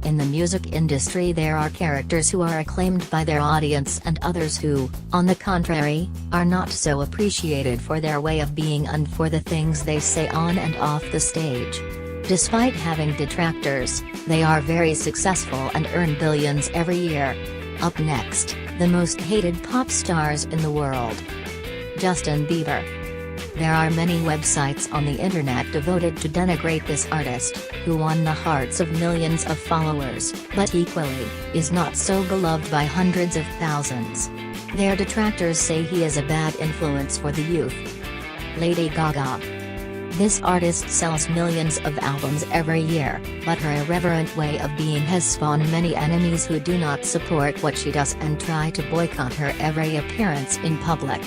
In the music industry there are characters who are acclaimed by their audience and others who, on the contrary, are not so appreciated for their way of being and for the things they say on and off the stage. Despite having detractors, they are very successful and earn billions every year. Up next, the most hated pop stars in the world. Justin Bieber. There are many websites on the internet devoted to denigrate this artist, who won the hearts of millions of followers, but equally, is not so beloved by hundreds of thousands. Their detractors say he is a bad influence for the youth. Lady Gaga. This artist sells millions of albums every year, but her irreverent way of being has spawned many enemies who do not support what she does and try to boycott her every appearance in public.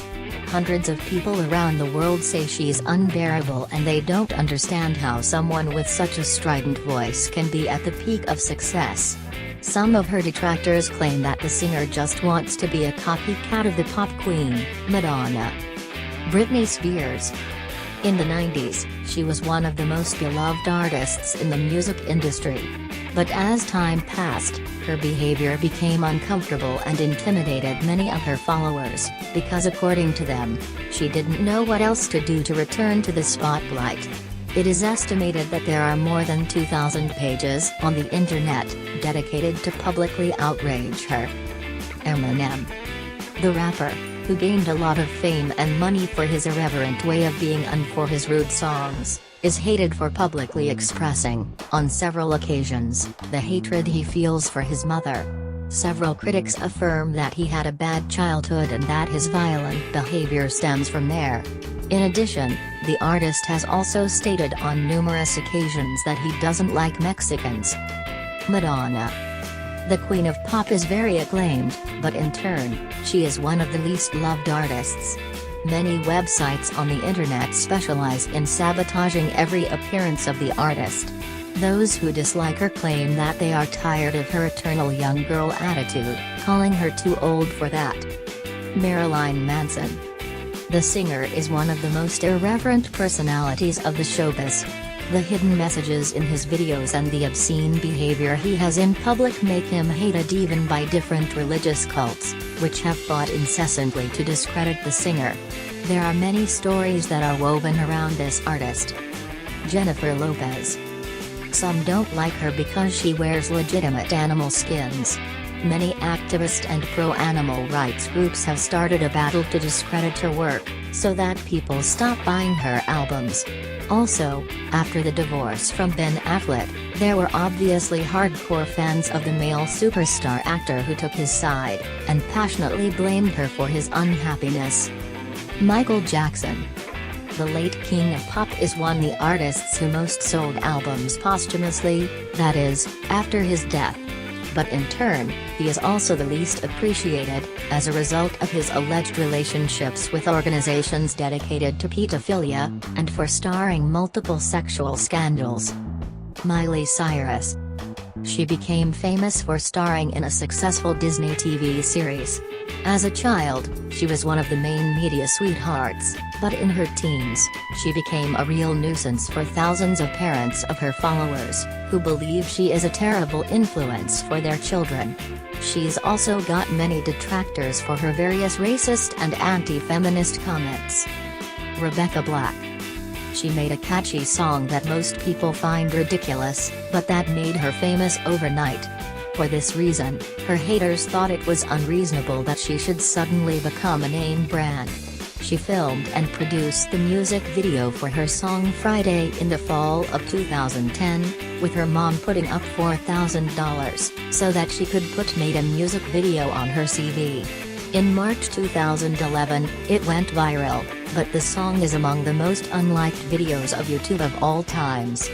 Hundreds of people around the world say she's unbearable and they don't understand how someone with such a strident voice can be at the peak of success. Some of her detractors claim that the singer just wants to be a copycat of the pop queen, Madonna. Britney Spears. In the 90s, she was one of the most beloved artists in the music industry. But as time passed, her behavior became uncomfortable and intimidated many of her followers, because according to them, she didn't know what else to do to return to the spotlight. It is estimated that there are more than 2,000 pages on the internet dedicated to publicly outrage her. Eminem. The rapper, who gained a lot of fame and money for his irreverent way of being and for his rude songs, is hated for publicly expressing, on several occasions, the hatred he feels for his mother. Several critics affirm that he had a bad childhood and that his violent behavior stems from there. In addition, the artist has also stated on numerous occasions that he doesn't like Mexicans. Madonna. The Queen of Pop is very acclaimed, but in turn, she is one of the least loved artists. Many websites on the internet specialize in sabotaging every appearance of the artist. Those who dislike her claim that they are tired of her eternal young girl attitude, calling her too old for that. Marilyn Manson. The singer is one of the most irreverent personalities of the showbiz. The hidden messages in his videos and the obscene behavior he has in public make him hated even by different religious cults, which have fought incessantly to discredit the singer. There are many stories that are woven around this artist. Jennifer Lopez. Some don't like her because she wears legitimate animal skins. Many activist and pro-animal rights groups have started a battle to discredit her work, so that people stop buying her albums. Also, after the divorce from Ben Affleck, there were obviously hardcore fans of the male superstar actor who took his side, and passionately blamed her for his unhappiness. Michael Jackson. The late king of pop is one of the artists who most sold albums posthumously, that is, after his death. But in turn, he is also the least appreciated, as a result of his alleged relationships with organizations dedicated to pedophilia, and for starring multiple sexual scandals. Miley Cyrus. She became famous for starring in a successful Disney TV series. As a child, she was one of the main media sweethearts, but in her teens, she became a real nuisance for thousands of parents of her followers, who believe she is a terrible influence for their children. She's also got many detractors for her various racist and anti-feminist comments. Rebecca Black. She made a catchy song that most people find ridiculous, but that made her famous overnight. For this reason, her haters thought it was unreasonable that she should suddenly become a name brand. She filmed and produced the music video for her song Friday in the fall of 2010, with her mom putting up $4,000, so that she could made a music video on her CV. In March 2011, it went viral, but the song is among the most unliked videos of YouTube of all times.